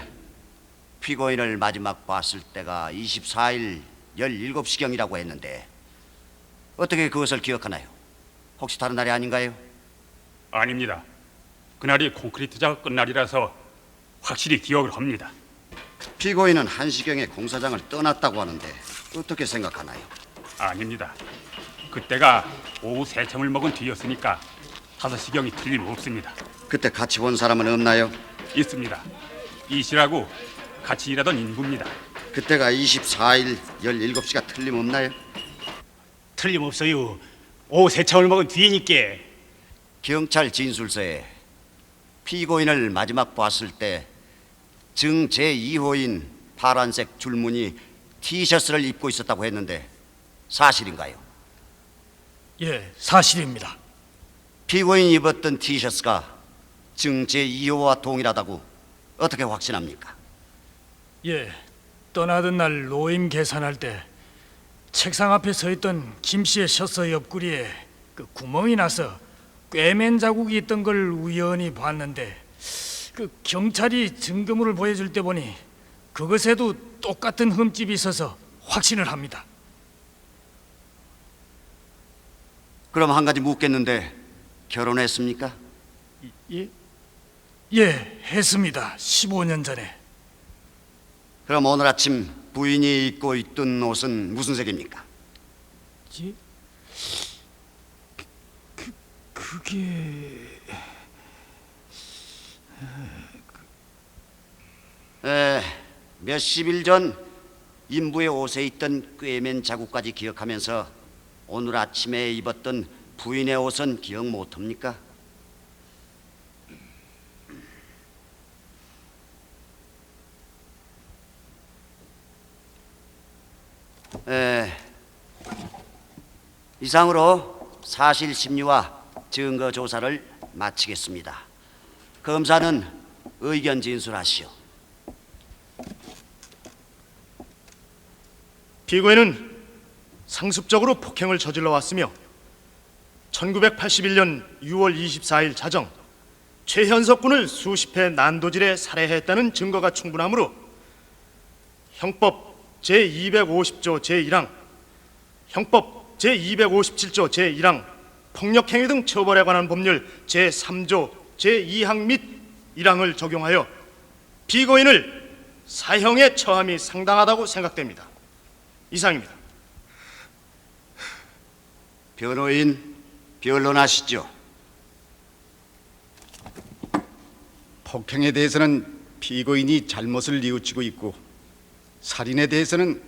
피고인을 마지막 봤을 때가 24일 17시경이라고 했는데 어떻게 그것을 기억하나요? 혹시 다른 날이 아닌가요? 아닙니다. 그날이 콘크리트 작업 끝날이라서 확실히 기억을 합니다. 피고인은 1시경에 공사장을 떠났다고 하는데 어떻게 생각하나요? 아닙니다. 그때가 오후 새참을 먹은 뒤였으니까 5시경이 틀림없습니다. 그때 같이 본 사람은 없나요? 있습니다. 이씨라고 같이 일하던 인부입니다. 그때가 24일 17시가 틀림없나요? 틀림없어요. 오후 새참을 먹은 뒤니까. 경찰 진술서에 피고인을 마지막 봤을 때 증 제2호인 파란색 줄무늬 티셔츠를 입고 있었다고 했는데 사실인가요? 예, 사실입니다. 피고인이 입었던 티셔츠가 증 제2호와 동일하다고 어떻게 확신합니까? 예, 떠나던 날 노임 계산할 때 책상 앞에 서 있던 김 씨의 셔츠 옆구리에 그 구멍이 나서 꿰맨 자국이 있던 걸 우연히 봤는데 그 경찰이 증거물을 보여줄 때 보니 그것에도 똑같은 흠집이 있어서 확신을 합니다. 그럼 한 가지 묻겠는데 결혼했습니까? 예, 했습니다. 15년 전에. 그럼 오늘 아침 부인이 입고 있던 옷은 무슨 색입니까? 그게... 몇십 일 전 인부의 옷에 있던 꿰맨 자국까지 기억하면서 오늘 아침에 입었던 부인의 옷은 기억 못합니까? 이상으로 사실 심리와 증거 조사를 마치겠습니다. 검사는 의견 진술하시오. 피고인은 상습적으로 폭행을 저질러 왔으며 1981년 6월 24일 자정 최현석 군을 수십 회 난도질에 살해했다는 증거가 충분하므로 형법 제250조 제1항, 형법 제257조 제1항 폭력행위 등 처벌에 관한 법률 제3조 제2항 및 1항을 적용하여 피고인을 사형에 처함이 상당하다고 생각됩니다. 이상입니다. 변호인 변론하시죠. 폭행에 대해서는 피고인이 잘못을 뉘우치고 있고 살인에 대해서는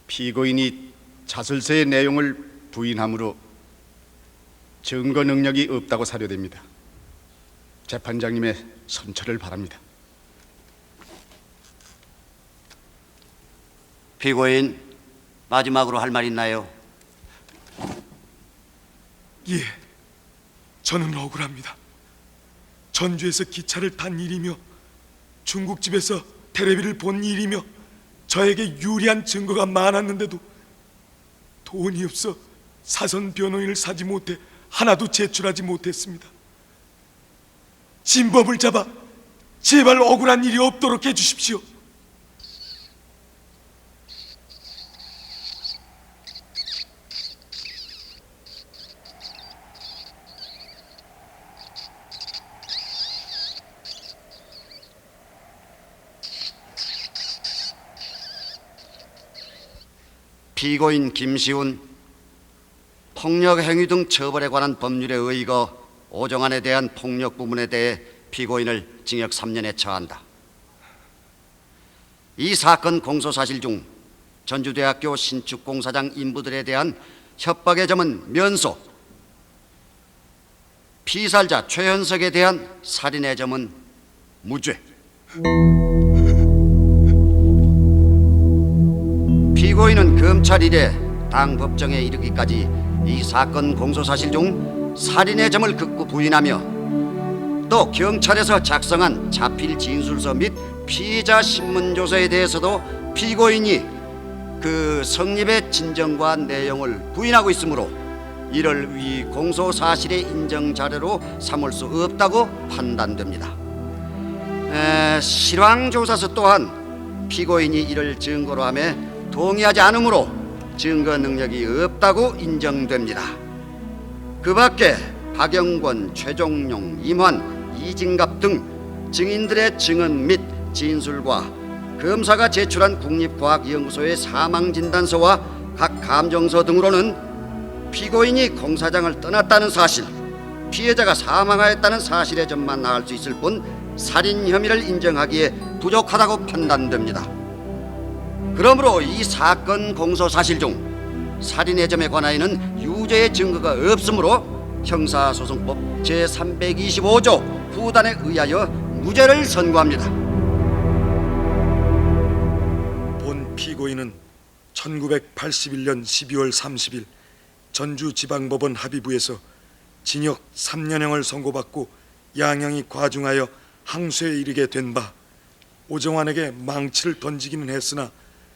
피고인이 자술서의 내용을 부인하므로 증거 능력이 없다고 사료됩니다. 재판장님의 선처를 바랍니다. 피고인 마지막으로 할 말 있나요? 예, 저는 억울합니다. 전주에서 기차를 탄 일이며 중국집에서 텔레비를 본 일이며 저에게 유리한 증거가 많았는데도 돈이 없어 사선 변호인을 사지 못해 하나도 제출하지 못했습니다. 진범을 잡아 제발 억울한 일이 없도록 해주십시오. 피고인 김시훈 폭력 행위 등 처벌에 관한 법률에 의거 오정환에 대한 폭력 부분에 대해 피고인을 징역 3년에 처한다. 이 사건 공소 사실 중 전주대학교 신축공사장 인부들에 대한 협박의 점은 면소, 피살자 최현석에 대한 살인의 점은 무죄. 피고인은 검찰 이래 당 법정에 이르기까지 이 사건 공소 사실 중 살인의 점을 극구 부인하며 또 경찰에서 작성한 자필 진술서 및 피의자 신문조서에 대해서도 피고인이 그 성립의 진정과 내용을 부인하고 있으므로 이를 위 공소 사실의 인정 자료로 삼을 수 없다고 판단됩니다. 실황조사서 또한 피고인이 이를 증거로 하며 동의하지 않으므로 증거 능력이 없다고 인정됩니다. 그 밖에 박영권, 최종용, 임환, 이진갑 등 증인들의 증언 및 진술과 검사가 제출한 국립과학연구소의 사망진단서와 각 감정서 등으로는 피고인이 공사장을 떠났다는 사실, 피해자가 사망하였다는 사실의 점만 나올 수 있을 뿐 살인 혐의를 인정하기에 부족하다고 판단됩니다. 그러므로 이 사건 공소 사실 중 살인의 점에 관하여는 유죄의 증거가 없으므로 형사소송법 제325조 후단에 의하여 무죄를 선고합니다. 본 피고인은 1981년 12월 30일 전주지방법원 합의부에서 징역 3년형을 선고받고 양형이 과중하여 항소에 이르게 된 바 오정환에게 망치를 던지기는 했으나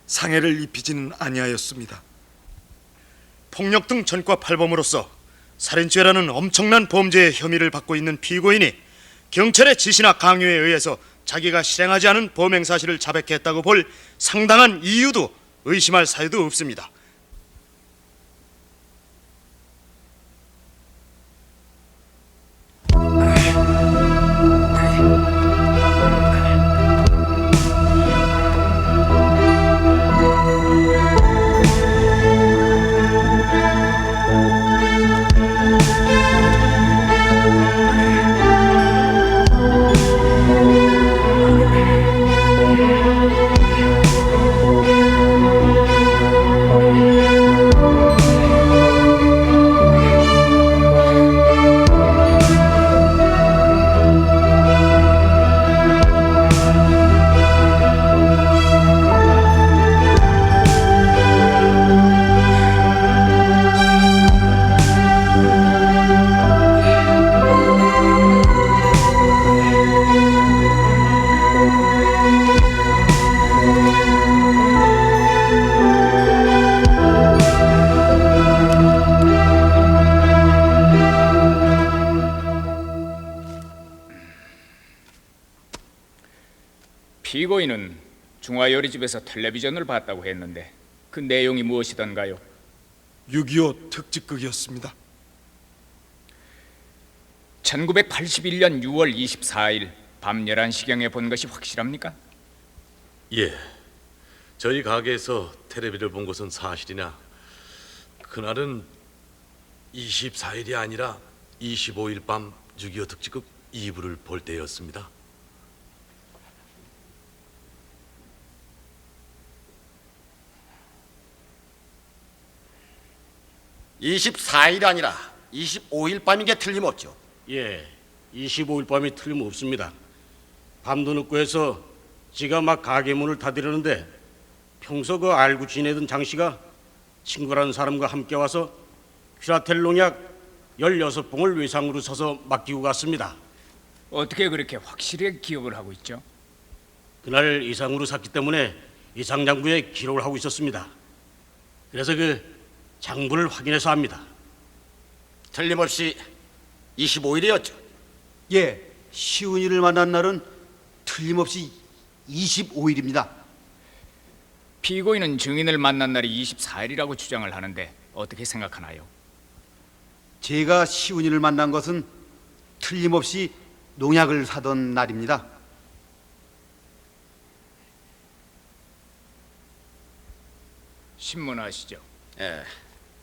상해를 입히지는 아니하였습니다. 폭력 등 전과 팔범으로서 살인죄라는 엄청난 범죄의 혐의를 받고 있는 피고인이 경찰의 지시나 강요에 의해서 자기가 실행하지 않은 범행 사실을 자백했다고 볼 상당한 이유도 의심할 사유도 없습니다. 피고인은 중화요리집에서 텔레비전을 봤다고 했는데 그 내용이 무엇이던가요? 6.25 특집극이었습니다. 1981년 6월 24일 밤 11시경에 본 것이 확실합니까? 예, 저희 가게에서 텔레비를 본 것은 사실이나 그날은 24일이 아니라 25일 밤 6.25 특집극 2부를 볼 때였습니다. (24일이) 아니라 25일 밤인 게 틀림없죠. 예, 25일 밤이 틀림없습니다. 밤도 늦고 해서 지가 막 가게 문을 닫으려는데 평소 그 알고 지내던 장 씨가 친구라는 사람과 함께 와서 휘라텔 농약 16봉을 외상으로 서서 맡기고 갔습니다. 어떻게 그렇게 확실하게 기억을 하고 있죠? 그날 이상으로 샀기 때문에 이상장부에 기록을 하고 있었습니다. 그래서 그 장부를 확인해서 합니다. 틀림없이 25일이었죠. 예, 시훈이를 만난 날은 틀림없이 25일입니다. 피고인은 증인을 만난 날이 24일이라고 주장을 하는데 어떻게 생각하나요? 제가 시훈이를 만난 것은 틀림없이 농약을 사던 날입니다. 신문하시죠. 예,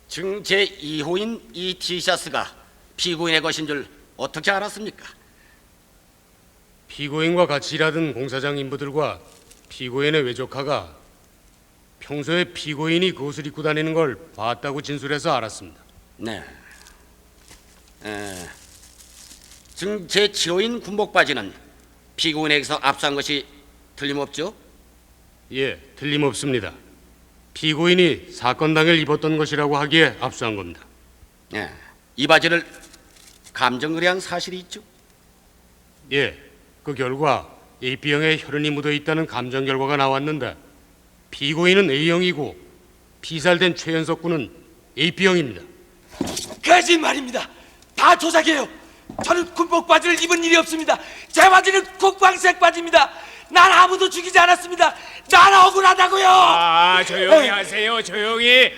증 제2호인 이 티셔츠가 피고인의 것인 줄 어떻게 알았습니까? 피고인과 같이 일하던 공사장 인부들과 피고인의 외조카가 평소에 피고인이 그 옷을 입고 다니는 걸 봤다고 진술해서 알았습니다. 네. 증 제7호인 군복바지는 피고인에게서 압수한 것이 틀림없죠? 예, 틀림없습니다. 피고인이 사건 당일 입었던 것이라고 하기에 압수한 겁니다. 네. 이 바지를 감정 의뢰한 사실이 있죠? 예, 그 결과 AB형에 혈흔이 묻어 있다는 감정 결과가 나왔는데 피고인은 A형이고 피살된 최현석 군은 AB형입니다. 거짓말입니다. 다 조작이에요. 저는 군복 바지를 입은 일이 없습니다. 제 바지는 국방색 바지입니다. 난 아무도 죽이지 않았습니다. 난 억울하다고요. 조용히 하세요. 조용히.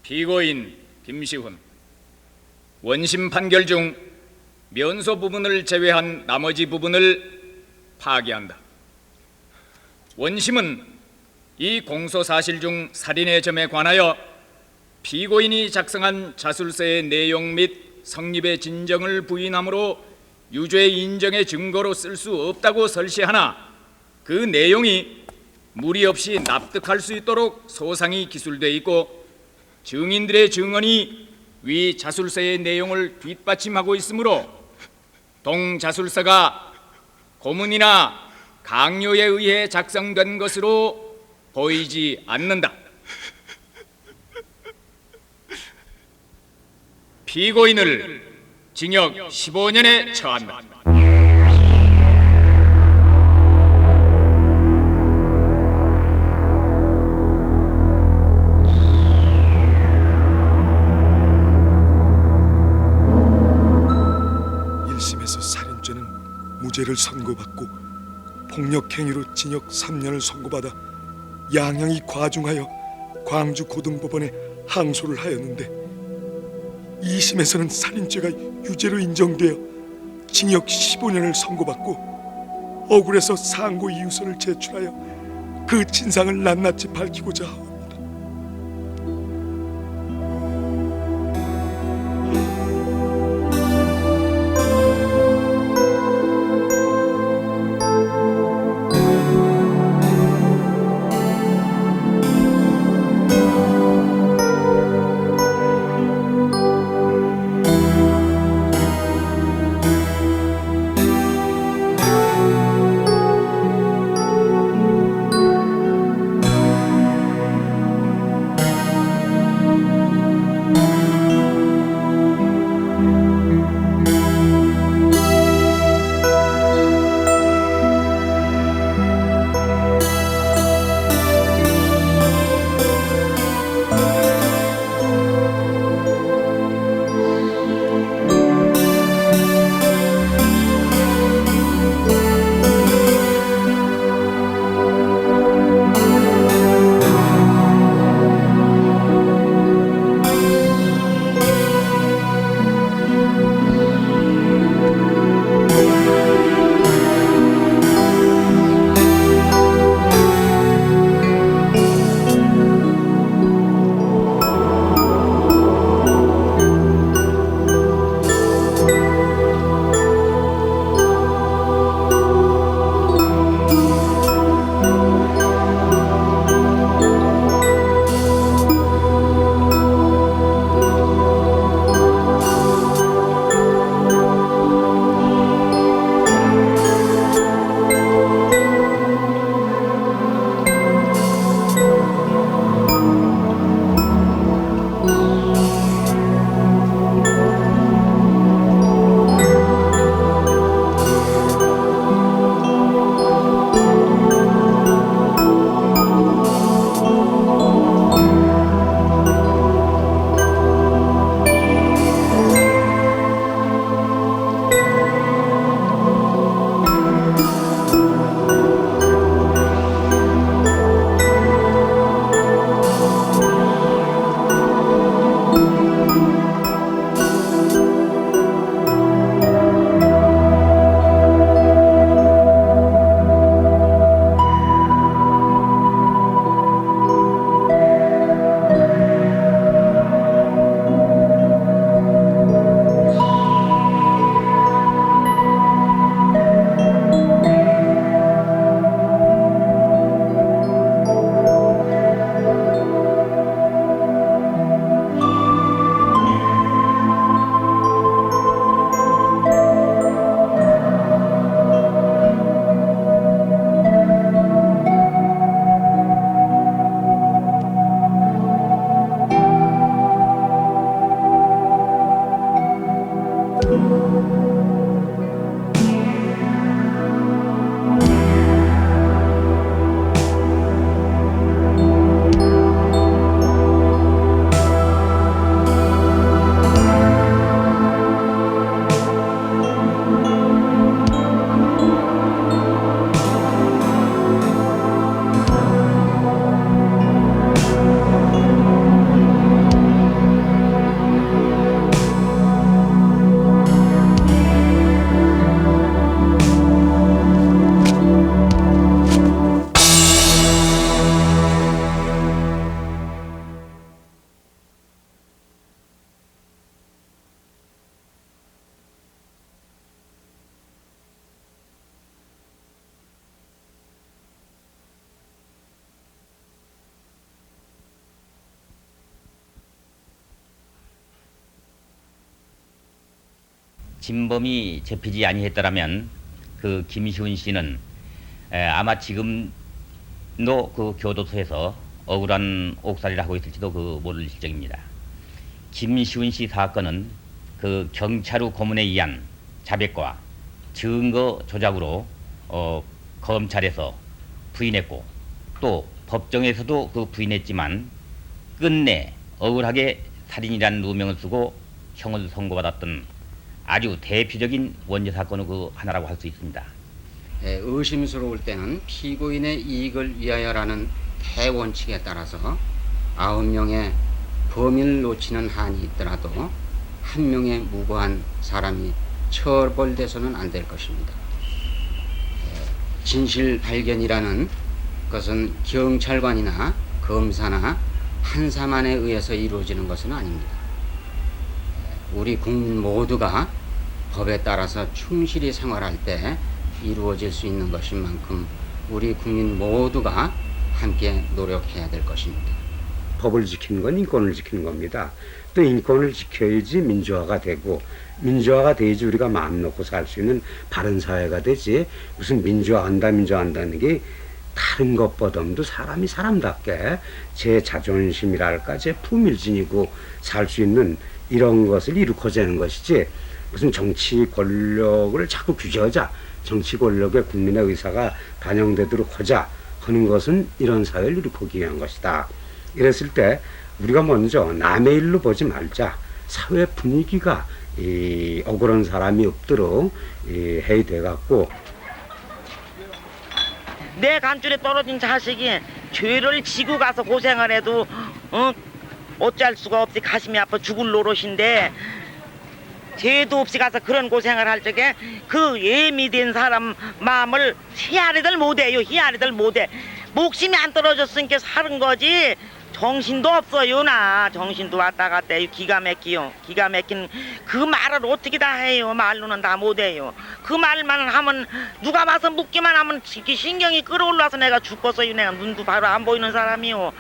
피고인 김시훈, 원심 판결 중 면소 부분을 제외한 나머지 부분을 파기한다. 원심은 이 공소 사실 중 살인의 점에 관하여 피고인이 작성한 자술서의 내용 및 성립의 진정을 부인하므로 유죄 인정의 증거로 쓸 수 없다고 설시하나 그 내용이 무리 없이 납득할 수 있도록 소상히 기술돼 있고 증인들의 증언이 위 자술서의 내용을 뒷받침하고 있으므로 동 자술서가 고문이나 강요에 의해 작성된 것으로 보이지 않는다. 피고인을 징역 15년에 처한다. 무죄를 선고받고 폭력행위로 징역 3년을 선고받아 양형이 과중하여 광주 고등법원에 항소를 하였는데 2심에서는 살인죄가 유죄로 인정되어 징역 15년을 선고받고 억울해서 상고 이유서를 제출하여 그 진상을 낱낱이 밝히고자 하옵니다. 진범이 잡히지 아니했더라면 그 김시훈 씨는 아마 지금도 그 교도소에서 억울한 옥살이를 하고 있을지도 그 모를 실정입니다. 김시훈 씨 사건은 그 경찰우 고문에 의한 자백과 증거 조작으로 검찰에서 부인했고 또 법정에서도 그 부인했지만 끝내 억울하게 살인이라는 누명을 쓰고 형을 선고받았던 아주 대표적인 원죄 사건의 그 하나라고 할 수 있습니다. 의심스러울 때는 피고인의 이익을 위하여라는 대원칙에 따라서 9명의 범인을 놓치는 한이 있더라도 1명의 무고한 사람이 처벌돼서는 안 될 것입니다. 진실 발견이라는 것은 경찰관이나 검사나 판사만에 의해서 이루어지는 것은 아닙니다. 우리 국민 모두가 법에 따라서 충실히 생활할 때 이루어질 수 있는 것인 만큼 우리 국민 모두가 함께 노력해야 될 것입니다. 법을 지키는 건 인권을 지키는 겁니다. 또 인권을 지켜야지 민주화가 되고 민주화가 돼야지 우리가 마음 놓고 살 수 있는 바른 사회가 되지. 무슨 민주화한다는 게 다른 것보다도 사람이 사람답게 제 자존심이랄까 제 품위를 지니고 살 수 있는 이런 것을 이루고자는 것이지 무슨 정치 권력을 자꾸 규제하자 정치 권력에 국민의 의사가 반영되도록 하자 하는 것은 이런 사회를 이루기 위한 것이다. 이랬을 때 우리가 먼저 남의 일로 보지 말자. 사회 분위기가 억울한 사람이 없도록 해야 돼갖고 내 간줄에 떨어진 자식이 죄를 지고 가서 고생을 해도 어찌할 수가 없이 가슴이 아파 죽을 노릇인데 죄도 없이 가서 그런 고생을 할 적에 그 예미된 사람 마음을 헤아리들 못해요. 헤아리들 못해. 목숨이 안 떨어졌으니까 사는 거지 정신도 없어요. 나 정신도 왔다 갔다 해요. 기가 막히요. 기가 막힌 그 말을 어떻게 다 해요. 말로는 다 못해요. 그 말만 하면 누가 와서 묻기만 하면 신경이 끌어올라서 내가 죽겠어요. 내가 눈도 바로 안 보이는 사람이요.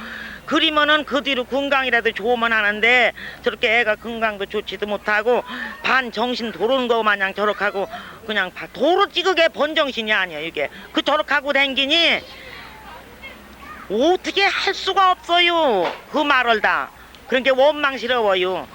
그리면은 그 뒤로 건강이라도 좋으면 하는데 저렇게 애가 건강도 좋지도 못하고 반 정신 도는 거 마냥 저렇게 하고 그냥 도로 찌그게 본정신이 아니야 이게. 그 저렇게 하고 댕기니 어떻게 할 수가 없어요. 그 말을 다. 그러니까 원망스러워요.